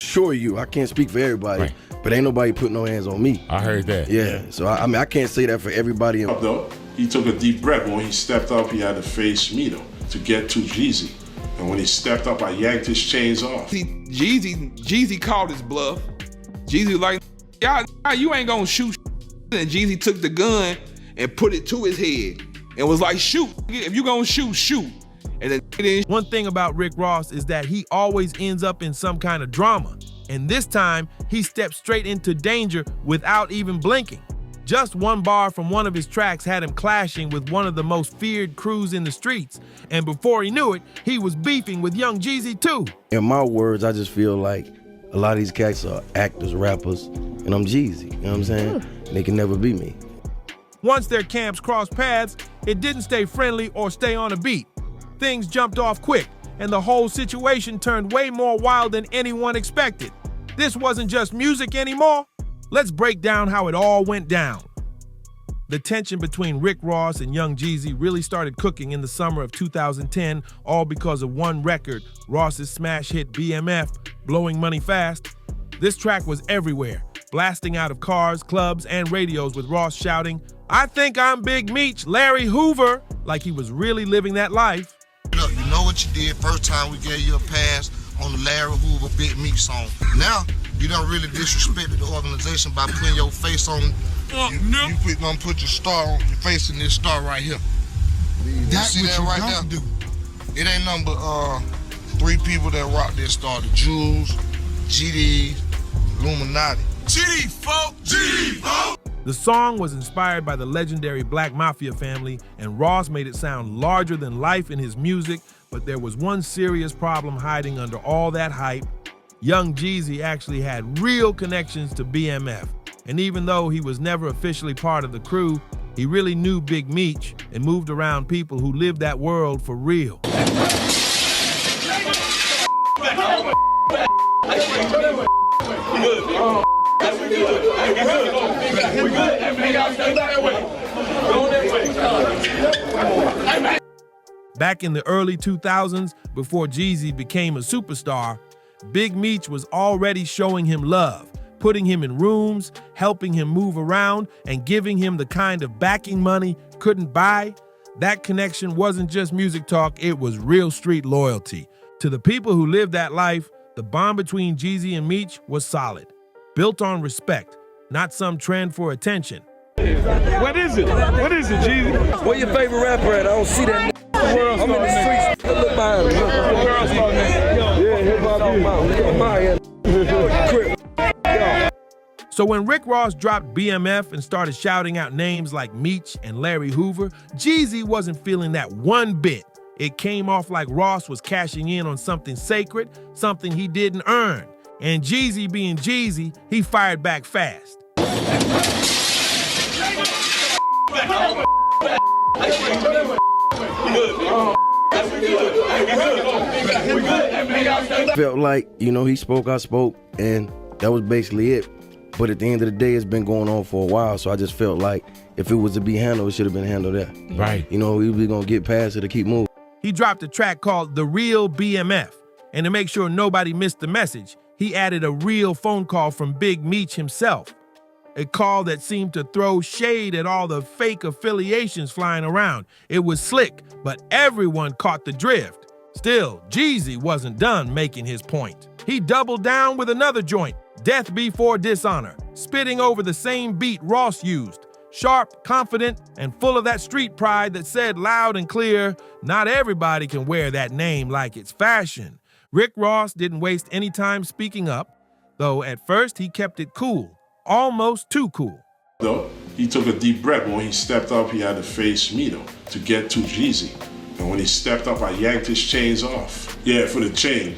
Sure I can't speak for everybody, Right. but ain't nobody put no hands on me. I heard that. Yeah, so I mean, I can't say that for everybody. Though, he took a deep breath. When he stepped up, he had to face me, though, to get to Jeezy. And when he stepped up, I yanked his chains off. See, Jeezy called his bluff. Jeezy was like, y'all, you ain't gonna shoot. And Jeezy took the gun and put it to his head and was like, shoot. If you gonna shoot, shoot. And then One thing about Rick Ross is that he always ends up in some kind of drama. And this time, he stepped straight into danger without even blinking. Just one bar from one of his tracks had him clashing with one of the most feared crews in the streets. And before he knew it, he was beefing with young Jeezy too. In my words, I just feel like a lot of these cats are actors, rappers, and I'm Jeezy, you know what I'm saying? They can never be me. Once their camps crossed paths, it didn't stay friendly or stay on a beat. Things jumped off quick, and the whole situation turned way more wild than anyone expected. This wasn't just music anymore. Let's break down how it all went down. The tension between Rick Ross and young Jeezy really started cooking in the summer of 2010, all because of one record, Ross's smash hit BMF, Blowing Money Fast. This track was everywhere, blasting out of cars, clubs, and radios with Ross shouting, "I think I'm Big Meech, Larry Hoover," like he was really living that life. Look, you know what you did first time we gave you a pass on the Larry Hoover Big Meech song. Now, you don't really disrespected the organization by putting your face on. You gonna put your star on your face in this star right here. You see that right there? It ain't nothing but 3 people that rock this star: the Jews, GD, Illuminati. GD, folk! GD, folk! The song was inspired by the legendary Black Mafia family, and Ross made it sound larger than life in his music, but there was one serious problem hiding under all that hype. Young Jeezy actually had real connections to BMF, and even though he was never officially part of the crew, he really knew Big Meech and moved around people who lived that world for real. Back in the early 2000s, before Jeezy became a superstar, Big Meech was already showing him love, putting him in rooms, helping him move around, and giving him the kind of backing money couldn't buy. That connection wasn't just music talk, it was real street loyalty. To the people who lived that life, the bond between Jeezy and Meech was solid, built on respect, not some trend for attention. What is it? What is it, Jeezy? Where your favorite rapper at? I don't see that. I'm in the streets. Look behind me. Yeah, hip-hop. So when Rick Ross dropped BMF and started shouting out names like Meech and Larry Hoover, Jeezy wasn't feeling that one bit. It came off like Ross was cashing in on something sacred, something he didn't earn. And Jeezy being Jeezy, he fired back fast. Felt like, he spoke, I spoke, and that was basically it. But at the end of the day, it's been going on for a while, so I just felt like if it was to be handled, it should have been handled there. Right. We was gonna get past it to keep moving. He dropped a track called The Real BMF, and to make sure nobody missed the message, he added a real phone call from Big Meech himself. A call that seemed to throw shade at all the fake affiliations flying around. It was slick, but everyone caught the drift. Still, Jeezy wasn't done making his point. He doubled down with another joint, Death Before Dishonor, spitting over the same beat Ross used. Sharp, confident, and full of that street pride that said loud and clear, not everybody can wear that name like it's fashion. Rick Ross didn't waste any time speaking up, though at first he kept it cool. Almost too cool. Though, he took a deep breath. When he stepped up, he had to face me, though, to get to Jeezy. And when he stepped up, I yanked his chains off. Yeah, for the chain.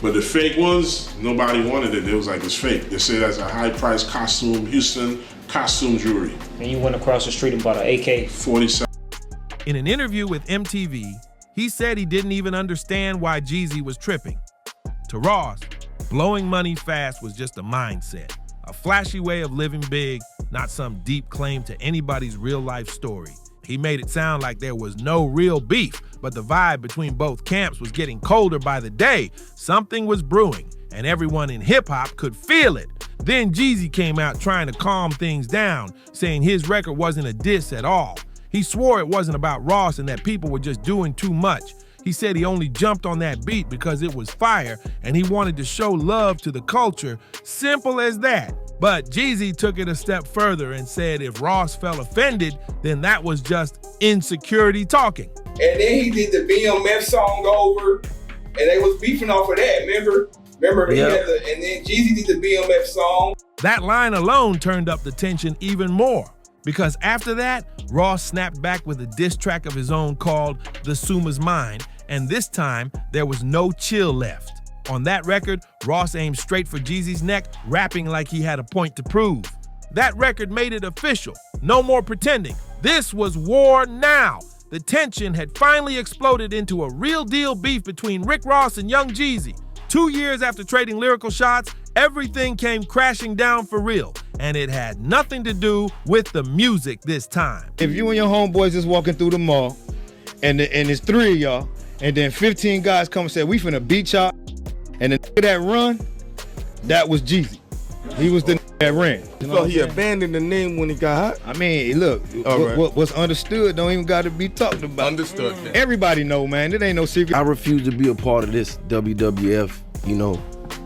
But the fake ones, nobody wanted it. It was like, it's fake. They said that's a high-priced costume, Houston costume jewelry. And you went across the street and bought an AK-47. In an interview with MTV, he said he didn't even understand why Jeezy was tripping. To Ross, blowing money fast was just a mindset. A flashy way of living big, not some deep claim to anybody's real-life story. He made it sound like there was no real beef, but the vibe between both camps was getting colder by the day. Something was brewing, and everyone in hip-hop could feel it. Then Jeezy came out trying to calm things down, saying his record wasn't a diss at all. He swore it wasn't about Ross and that people were just doing too much. He said he only jumped on that beat because it was fire and he wanted to show love to the culture. Simple as that. But Jeezy took it a step further and said if Ross felt offended, then that was just insecurity talking. And then he did the BMF song over, and they was beefing off of that, remember? Yeah. And then Jeezy did the BMF song. That line alone turned up the tension even more, because after that, Ross snapped back with a diss track of his own called The Suma's Mine, and this time, there was no chill left. On that record, Ross aimed straight for Jeezy's neck, rapping like he had a point to prove. That record made it official. No more pretending. This was war now. The tension had finally exploded into a real deal beef between Rick Ross and Young Jeezy. 2 years after trading lyrical shots, everything came crashing down for real, and it had nothing to do with the music this time. If you and your homeboys just walking through the mall, and it's 3 of y'all, and then 15 guys come and say, we finna beat y'all, and the that run, that was Jeezy. He was the that ran. So he abandoned the name when he got hot? I mean, look, what's understood don't even got to be talked about. Understood. Everybody know, man. It ain't no secret. I refuse to be a part of this WWF,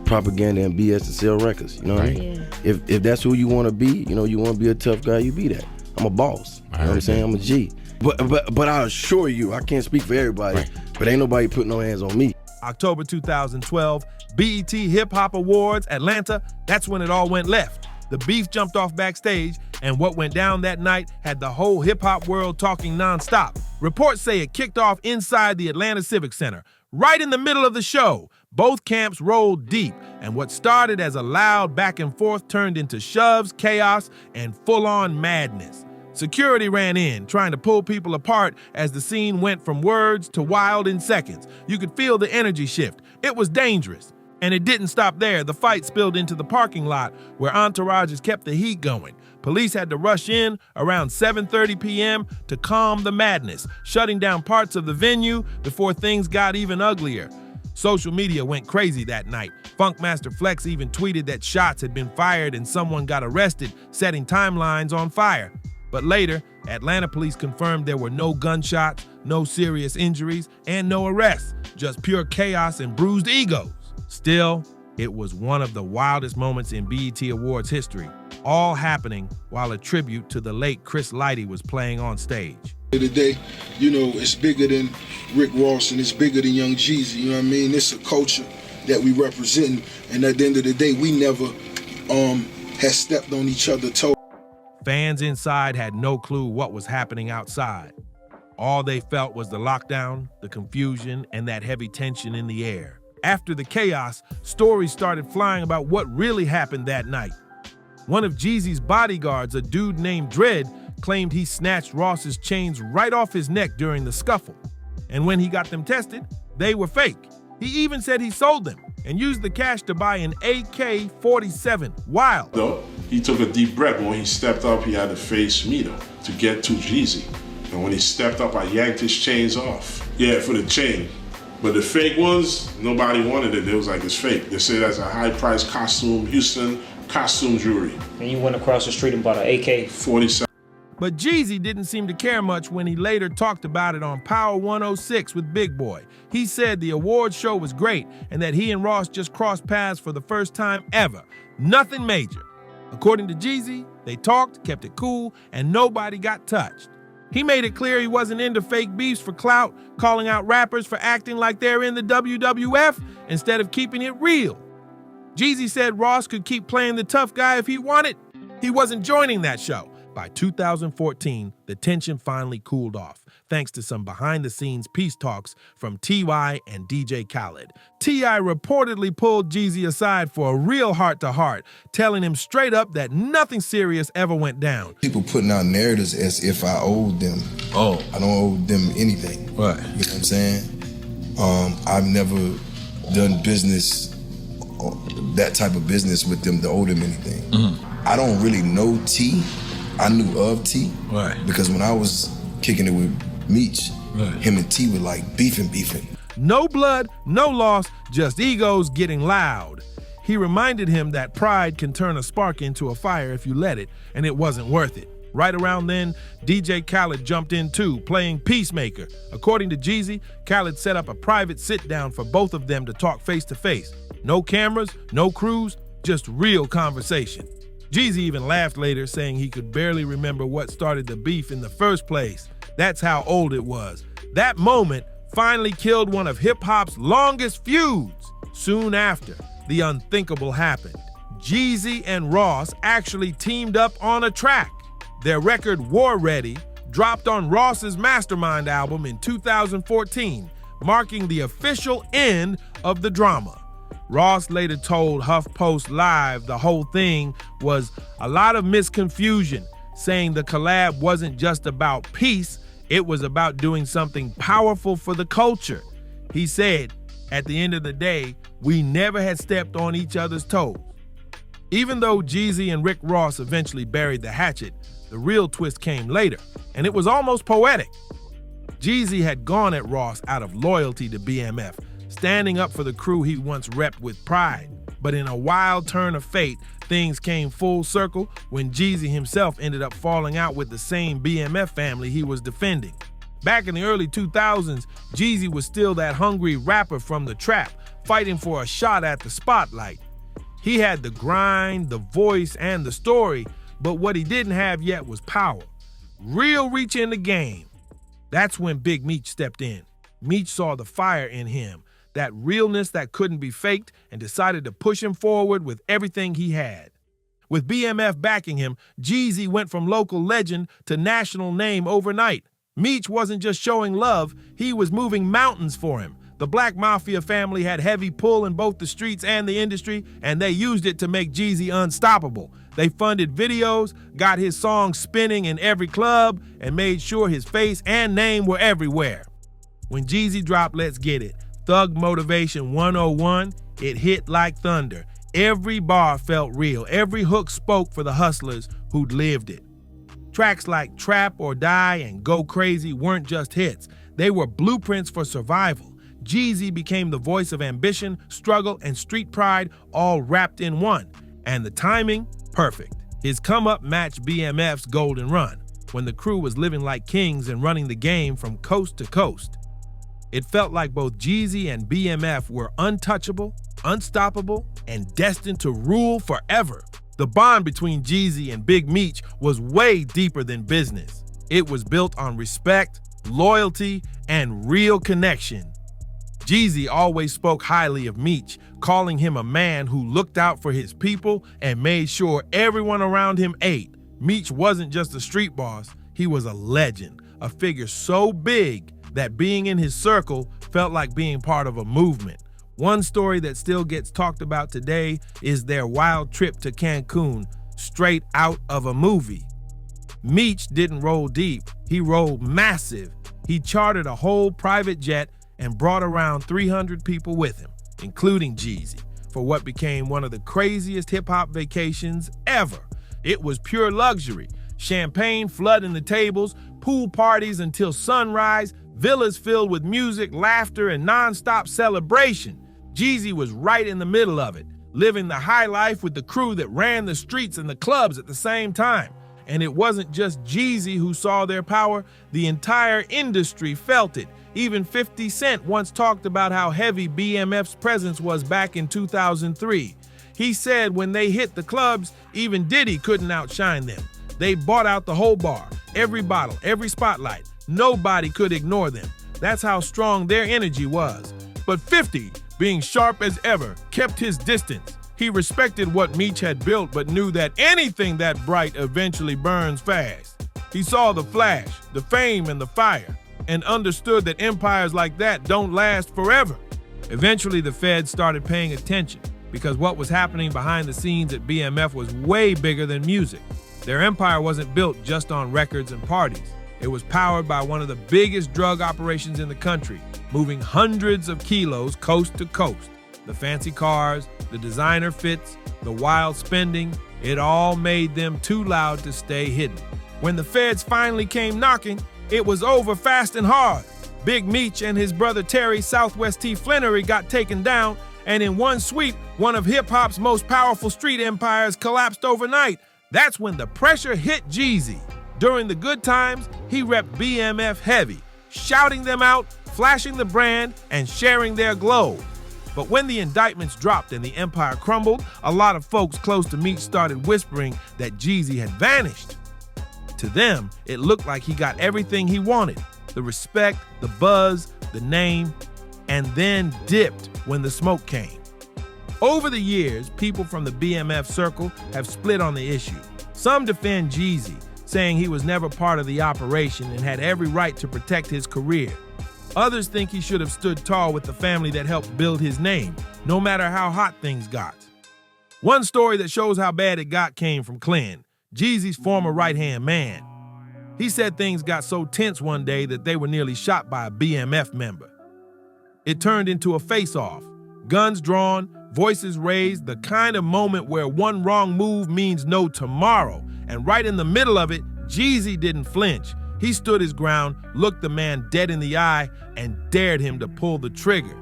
propaganda and BS to sell records. You know what I mean? If that's who you want to be, you want to be a tough guy, you be that. I'm a boss. You know what I'm saying? I'm a G. But I assure you, I can't speak for everybody, but ain't nobody putting no hands on me. October 2012, BET Hip Hop Awards, Atlanta, that's when it all went left. The beef jumped off backstage, and what went down that night had the whole hip-hop world talking nonstop. Reports say it kicked off inside the Atlanta Civic Center. Right in the middle of the show, both camps rolled deep, and what started as a loud back and forth turned into shoves, chaos, and full-on madness. Security ran in, trying to pull people apart as the scene went from words to wild in seconds. You could feel the energy shift. It was dangerous. And it didn't stop there. The fight spilled into the parking lot where entourages kept the heat going. Police had to rush in around 7:30 p.m. to calm the madness, shutting down parts of the venue before things got even uglier. Social media went crazy that night. Funkmaster Flex even tweeted that shots had been fired and someone got arrested, setting timelines on fire. But later, Atlanta police confirmed there were no gunshots, no serious injuries, and no arrests, just pure chaos and bruised egos. Still, it was one of the wildest moments in BET Awards history, all happening while a tribute to the late Chris Lighty was playing on stage. Today, it's bigger than Rick Ross and it's bigger than Young Jeezy, you know what I mean? It's a culture that we represent, and at the end of the day, we never had stepped on each other's toes. Fans inside had no clue what was happening outside. All they felt was the lockdown, the confusion, and that heavy tension in the air. After the chaos, stories started flying about what really happened that night. One of Jeezy's bodyguards, a dude named Dredd, claimed he snatched Ross's chains right off his neck during the scuffle. And when he got them tested, they were fake. He even said he sold them and used the cash to buy an AK-47. Wild. Though, he took a deep breath. When he stepped up, he had to face me, to get to Jeezy. And when he stepped up, I yanked his chains off. Yeah, for the chain. But the fake ones, nobody wanted it. It was like, it's fake. They said that's a high-priced costume, Houston costume jewelry. And you went across the street and bought an AK-47. But Jeezy didn't seem to care much when he later talked about it on Power 106 with Big Boy. He said the award show was great and that he and Ross just crossed paths for the first time ever. Nothing major. According to Jeezy, they talked, kept it cool, and nobody got touched. He made it clear he wasn't into fake beefs for clout, calling out rappers for acting like they're in the WWF instead of keeping it real. Jeezy said Ross could keep playing the tough guy if he wanted. He wasn't joining that show. By 2014, the tension finally cooled off, thanks to some behind-the-scenes peace talks from T.Y. and DJ Khaled. T.I. reportedly pulled Jeezy aside for a real heart-to-heart, telling him straight up that nothing serious ever went down. People putting out narratives as if I owed them. I don't owe them anything. Right. You know what I'm saying? I've never done business, that type of business with them to owe them anything. Mm-hmm. I don't really know T. I knew of T. Right. Because when I was kicking it with Meech, him and T were like beefing. No blood, no loss, just egos getting loud. He reminded him that pride can turn a spark into a fire if you let it, and it wasn't worth it. Right around then, DJ Khaled jumped in too, playing Peacemaker. According to Jeezy, Khaled set up a private sit-down for both of them to talk face-to-face. No cameras, no crews, just real conversation. Jeezy even laughed later, saying he could barely remember what started the beef in the first place. That's how old it was. That moment finally killed one of hip-hop's longest feuds. Soon after, the unthinkable happened. Jeezy and Ross actually teamed up on a track. Their record, War Ready, dropped on Ross's Mastermind album in 2014, marking the official end of the drama. Ross later told HuffPost Live the whole thing was a lot of misconfusion, saying the collab wasn't just about peace, it was about doing something powerful for the culture. He said, at the end of the day, we never had stepped on each other's toes. Even though Jeezy and Rick Ross eventually buried the hatchet, the real twist came later, and it was almost poetic. Jeezy had gone at Ross out of loyalty to BMF, standing up for the crew he once repped with pride. But in a wild turn of fate, things came full circle when Jeezy himself ended up falling out with the same BMF family he was defending. Back in the early 2000s, Jeezy was still that hungry rapper from the trap, fighting for a shot at the spotlight. He had the grind, the voice, and the story, but what he didn't have yet was power. Real reach in the game. That's when Big Meech stepped in. Meech saw the fire in him, that realness that couldn't be faked, and decided to push him forward with everything he had. With BMF backing him, Jeezy went from local legend to national name overnight. Meech wasn't just showing love, he was moving mountains for him. The Black Mafia family had heavy pull in both the streets and the industry, and they used it to make Jeezy unstoppable. They funded videos, got his songs spinning in every club, and made sure his face and name were everywhere. When Jeezy dropped Let's Get It, Thug Motivation 101, it hit like thunder. Every bar felt real. Every hook spoke for the hustlers who'd lived it. Tracks like Trap or Die and Go Crazy weren't just hits. They were blueprints for survival. Jeezy became the voice of ambition, struggle, and street pride all wrapped in one. And the timing, perfect. His come-up matched BMF's golden run, when the crew was living like kings and running the game from coast to coast. It felt like both Jeezy and BMF were untouchable, unstoppable, and destined to rule forever. The bond between Jeezy and Big Meech was way deeper than business. It was built on respect, loyalty, and real connection. Jeezy always spoke highly of Meech, calling him a man who looked out for his people and made sure everyone around him ate. Meech wasn't just a street boss, he was a legend, a figure so big that being in his circle felt like being part of a movement. One story that still gets talked about today is their wild trip to Cancun, straight out of a movie. Meech didn't roll deep, he rolled massive. He chartered a whole private jet and brought around 300 people with him, including Jeezy, for what became one of the craziest hip-hop vacations ever. It was pure luxury, champagne flooding the tables, pool parties until sunrise, villas filled with music, laughter, and non-stop celebration. Jeezy was right in the middle of it, living the high life with the crew that ran the streets and the clubs at the same time. And it wasn't just Jeezy who saw their power, the entire industry felt it. Even 50 Cent once talked about how heavy BMF's presence was back in 2003. He said when they hit the clubs, even Diddy couldn't outshine them. They bought out the whole bar, every bottle, every spotlight. Nobody could ignore them. That's how strong their energy was. But 50, being sharp as ever, kept his distance. He respected what Meech had built, but knew that anything that bright eventually burns fast. He saw the flash, the fame, and the fire, and understood that empires like that don't last forever. Eventually, the feds started paying attention because what was happening behind the scenes at BMF was way bigger than music. Their empire wasn't built just on records and parties. It was powered by one of the biggest drug operations in the country, moving hundreds of kilos coast to coast. The fancy cars, the designer fits, the wild spending, it all made them too loud to stay hidden. When the feds finally came knocking, it was over fast and hard. Big Meech and his brother Terry Southwest T. Flannery got taken down, And in one sweep, one of hip-hop's most powerful street empires collapsed overnight. That's when the pressure hit Jeezy. During the good times, he repped BMF heavy, shouting them out, flashing the brand, and sharing their glow. But when the indictments dropped and the empire crumbled, a lot of folks close to Meech started whispering that Jeezy had vanished. To them, it looked like he got everything he wanted: the respect, the buzz, the name, and then dipped when the smoke came. Over the years, people from the BMF circle have split on the issue. Some defend Jeezy, saying he was never part of the operation and had every right to protect his career. Others think he should have stood tall with the family that helped build his name, no matter how hot things got. One story that shows how bad it got came from Clyn, Jeezy's former right-hand man. He said things got so tense one day that they were nearly shot by a BMF member. It turned into a face-off, guns drawn, voices raised, the kind of moment where one wrong move means no tomorrow. And right in the middle of it, Jeezy didn't flinch. He stood his ground, looked the man dead in the eye, and dared him to pull the trigger.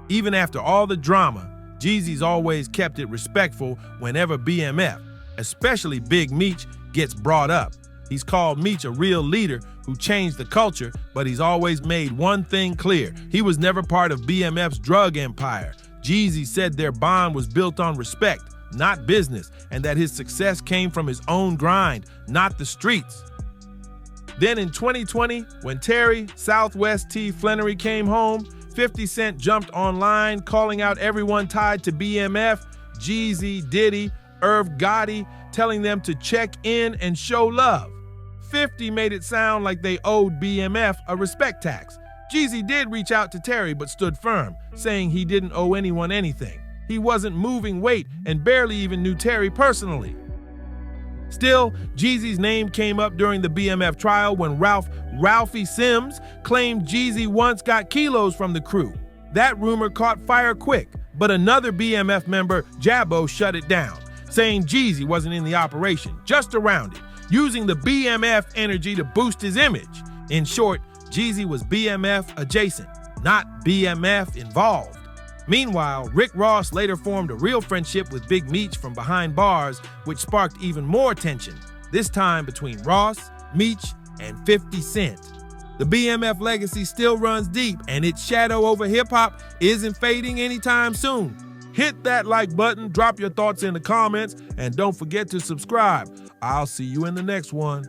Even after all the drama, Jeezy's always kept it respectful whenever BMF, especially Big Meech, gets brought up. He's called Meech a real leader who changed the culture, but he's always made one thing clear: he was never part of BMF's drug empire. Jeezy said their bond was built on respect, not business, and that his success came from his own grind, not the streets. Then in 2020, when Terry Southwest T. Flannery came home, 50 Cent jumped online calling out everyone tied to BMF, Jeezy, Diddy, Irv Gotti, telling them to check in and show love. 50 made it sound like they owed BMF a respect tax. Jeezy did reach out to Terry but stood firm, saying he didn't owe anyone anything. He wasn't moving weight and barely even knew Terry personally. Still, Jeezy's name came up during the BMF trial when Ralphie Sims claimed Jeezy once got kilos from the crew. That rumor caught fire quick, but another BMF member, Jabbo, shut it down, saying Jeezy wasn't in the operation, just around it, using the BMF energy to boost his image. In short, Jeezy was BMF adjacent, not BMF involved. Meanwhile, Rick Ross later formed a real friendship with Big Meech from behind bars, which sparked even more tension, this time between Ross, Meech, and 50 Cent. The BMF legacy still runs deep, and its shadow over hip-hop isn't fading anytime soon. Hit that like button, drop your thoughts in the comments, and don't forget to subscribe. I'll see you in the next one.